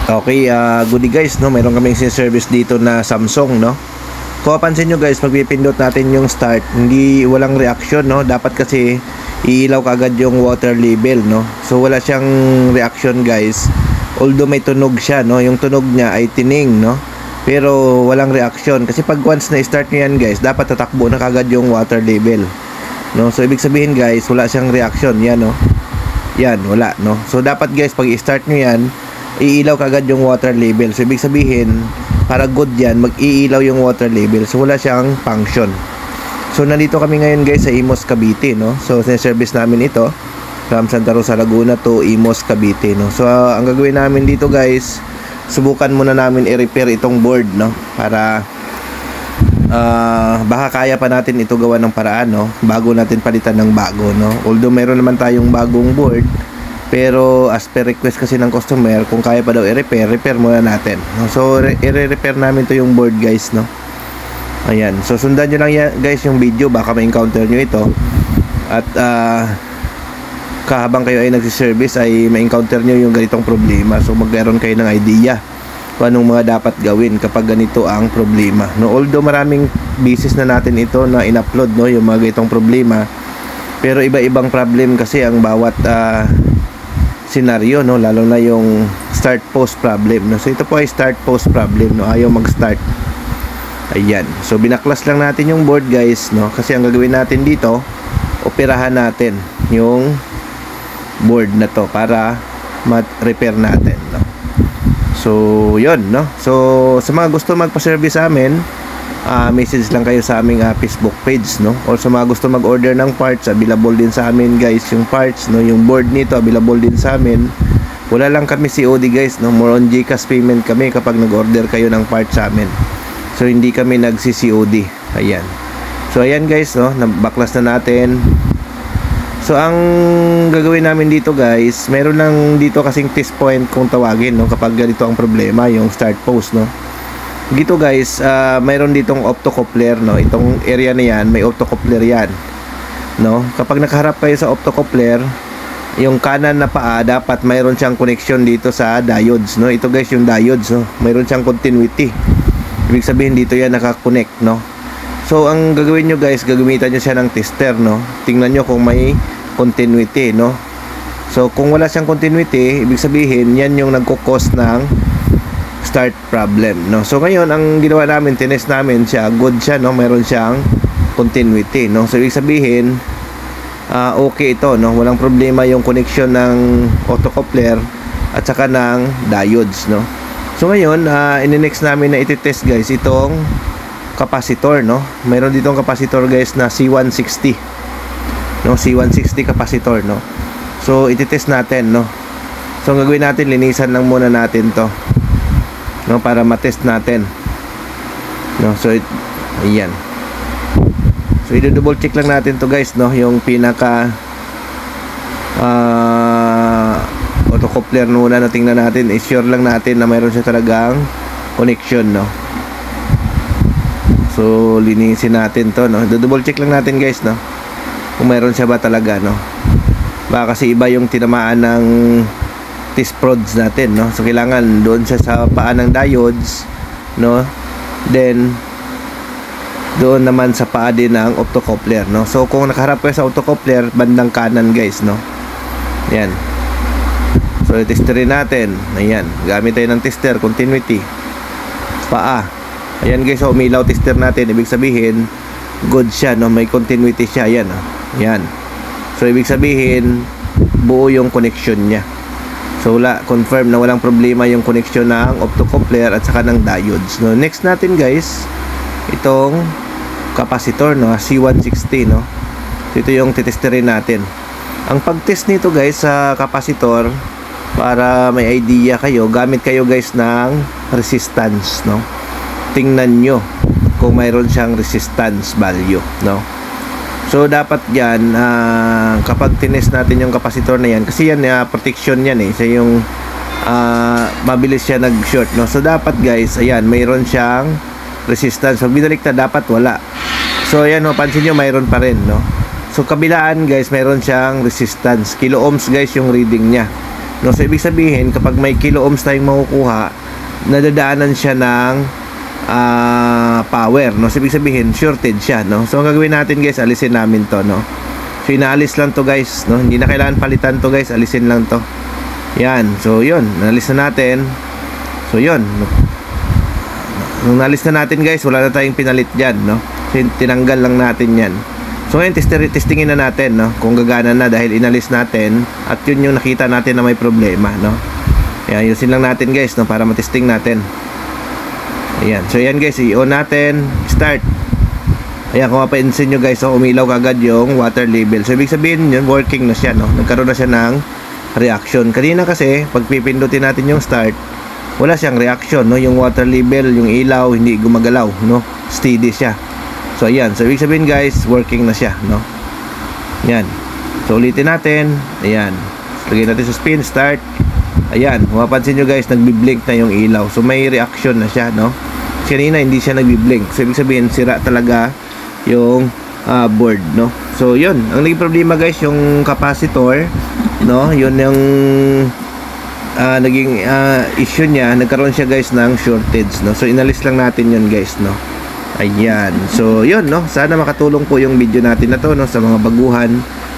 Okay, good day guys, no? Meron kaming service dito na Samsung, no? Kung papansin nyo guys, pag pipindot natin yung start, hindi walang reaction, no? Dapat kasi iilaw kagad yung water label, no? So wala siyang reaction guys. Although may tunog siya, no? Yung tunog niya ay tining, no? Pero walang reaction kasi pag once na start nyo yan guys, dapat tatakbo na kagad yung water label, no? So ibig sabihin guys, wala siyang reaction, yan, no? Yan, wala, no? So dapat guys, pag i-start nyo yan, iilaw kagad yung water label. So ibig sabihin, para good yan, mag-iilaw yung water label. So wala siyang function. So nandito kami ngayon guys sa Imus, Cavite, no? So service namin ito from Santa Rosa, Laguna to Imus, Cavite, no? So ang gagawin namin dito guys, subukan muna namin i-repair itong board, no? Para baka kaya pa natin ito gawa ng paraan, no? Bago natin palitan ng bago, no? Although meron naman tayong bagong board, pero as per request kasi ng customer, kung kaya pa daw i-repair, repair muna natin. So i-repair namin to yung board guys, no? Ayan, so sundan nyo lang guys yung video, baka ma-encounter nyo ito. At kahabang kayo ay nagsiservice ay ma-encounter nyo yung ganitong problema. So magkaroon kayo ng idea kung anong mga dapat gawin kapag ganito ang problema, no? Although maraming beses na natin ito na in-upload, no, yung mga ganitong problema, pero iba-ibang problem kasi ang bawat senaryo, no? Lalo na yung start post problem, no? So ito po ay start post problem, no? Ayaw mag-start. Ayan, so binaklas lang natin yung board guys, no? Kasi ang gagawin natin dito, operahan natin yung board na to para ma-repair natin, no? So yun, no? So sa mga gusto magpa-service sa amin, message lang kayo sa aming Facebook page, no? Or sa mga gusto mag-order ng parts, available din sa amin guys yung parts, no? Yung board nito available din sa amin. Wala lang kami COD guys, no? More on GCash payment kami kapag nag-order kayo ng parts sa amin. So hindi kami nagsi-COD. Ayan. So ayan guys, no? Nabaklas na natin. So ang gagawin namin dito guys, meron lang dito kasing test point kung tawagin, no? Kapag ganito ang problema, yung start post, no? Dito guys, mayroon ditong optocoupler, no? Itong area na yan, may optocoupler yan, no? Kapag nakaharap kayo sa optocoupler, yung kanan na paa, dapat mayroon siyang connection dito sa diodes, no? Ito guys, yung diodes, no? Mayroon siyang continuity. Ibig sabihin dito yan nakakonect, no? So, ang gagawin nyo guys, gagamitan nyo siya ng tester, no? Tingnan nyo kung may continuity, no? So, kung wala siyang continuity, ibig sabihin, yan yung nagkukos ng start problem, no? So ngayon ang ginawa namin, tinest namin siya, good siya, no? Mayroon siyang continuity, no? So ibig sabihin okay ito, no? Walang problema yung connection ng autocoupler at saka ng diodes, no? So ngayon in-next namin na iti-test guys itong capacitor, no? Mayroon ditong capacitor guys na C160, no? C160 capacitor, no? So iti-test natin, no? So ang gagawin natin, linisan lang muna natin to, no, para matest natin, no? So ayan, so i-double check lang natin to guys, no, yung pinaka autocoupler muna na tingnan natin, i-sure lang natin na mayroon siya talagang connection, no? So linisin natin to, no? Double check lang natin guys, no, kung mayroon siya ba talaga, no? Baka kasi iba yung tinamaan ng test prods natin, no? So kailangan doon siya sa paa ng diodes, no? Then doon naman sa paa din ng optocoupler, no? So kung nakaharap kayo sa optocoupler, bandang kanan guys, no? Yan. So testerin natin. Ayan, gamit tayo ng tester, continuity, paa. Ayan guys, so umilaw tester natin, ibig sabihin good siya, no? May continuity siya, yan, no? Yan. So ibig sabihin buo yung connection niya. So wala, confirm na walang problema yung connection ng optocoupler at saka ng diodes, no? Next natin guys, itong capacitor, no, C160, no? So ito yung titesterin natin. Ang pag-test nito guys sa capacitor, para may idea kayo, gamit kayo guys ng resistance, no? Tingnan nyo kung mayroon siyang resistance value, no? So dapat yan, kapag tinest natin yung capacitor na yan, kasi yan protection yan eh, so yung mabilis siya nag-short, no? So dapat guys, ayan, mayroon siyang resistance. So binalik na, dapat wala. So ayan, no, pansin nyo, mayroon pa rin, no? So kabilaan guys, mayroon siyang resistance, kilo ohms guys yung reading niya. no? So ibig sabihin kapag may kilo ohms tayong makukuha, nadadaanan siya ng power, no? So ibig sabihin shorted siya, no? So ang gagawin natin guys, alisin namin to, no? So inaalis lang to guys, no? Hindi na kailangan palitan to guys, alisin lang to. Yan, so yun, naalis na natin. So yun, nung naalis na natin guys, wala na tayong pinalit dyan, no? So tinanggal lang natin yan. So ngayon testingin na natin, no? Kung gagana na dahil inalis natin. At yun yung nakita natin na may problema, no? Ayan, yusin lang natin guys, no? Para matesting natin. Ayan, so yan guys, i-on natin, start. Ayan, kung mapainsin nyo guys, so umilaw kagad yung water level. So ibig sabihin yun, working na siya, no? Nagkaroon na siya ng reaction. Kanina kasi pag pipindutin natin yung start, wala siyang reaction, no? Yung water level, yung ilaw hindi gumagalaw, no? Steady siya. So ayan, so ibig sabihin guys, working na siya, no? Yan. So ulitin natin. Ayan. Lagyan natin sa spin, start. Ayan, mapapansin nyo guys, nagbi-blink na yung ilaw. So may reaction na siya, no? Kanina hindi siya nagbi-blink. So ibig sabihin sira talaga yung board, no? So yun, ang naging problema guys, yung capacitor, no? Yun yung naging issue niya. Nagkaroon siya guys ng shortage, no? So inalis lang natin yun guys, no? Ayan, so yun, no? Sana makatulong po yung video natin na to, no? Sa mga baguhan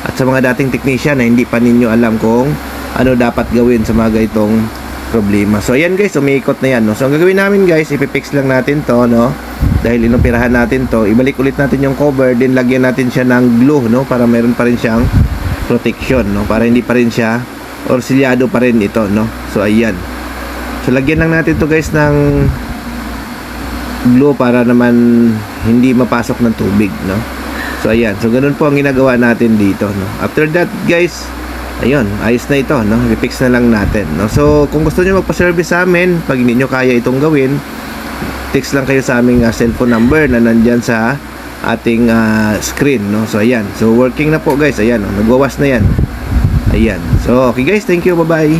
at sa mga dating technician na hindi pa ninyo alam kung ano dapat gawin sa mga ganitong problema. So ayan guys, umiikot na yan, no? So ang gagawin namin guys, ipipix lang natin to, no? Dahil inoperahan natin to, ibalik ulit natin yung cover, din lagyan natin siya ng glue, no? Para meron pa rin siyang protection, no? Para hindi pa rin siya orsilyado pa rin ito, no? So ayan, so lagyan lang natin to guys ng glue para naman hindi mapasok ng tubig, no? So ayan, so ganun po ang ginagawa natin dito, no? After that guys, ayun, ayos na ito, no? I-fix na lang natin, no? So kung gusto niyo magpa-service sa amin, pag hindi niyo kaya itong gawin, text lang kayo sa aming cellphone number na nandyan sa ating screen, no? So ayan, so working na po guys. Ayan, nagwawas na yan. Ayan, so okay guys, thank you, bye bye.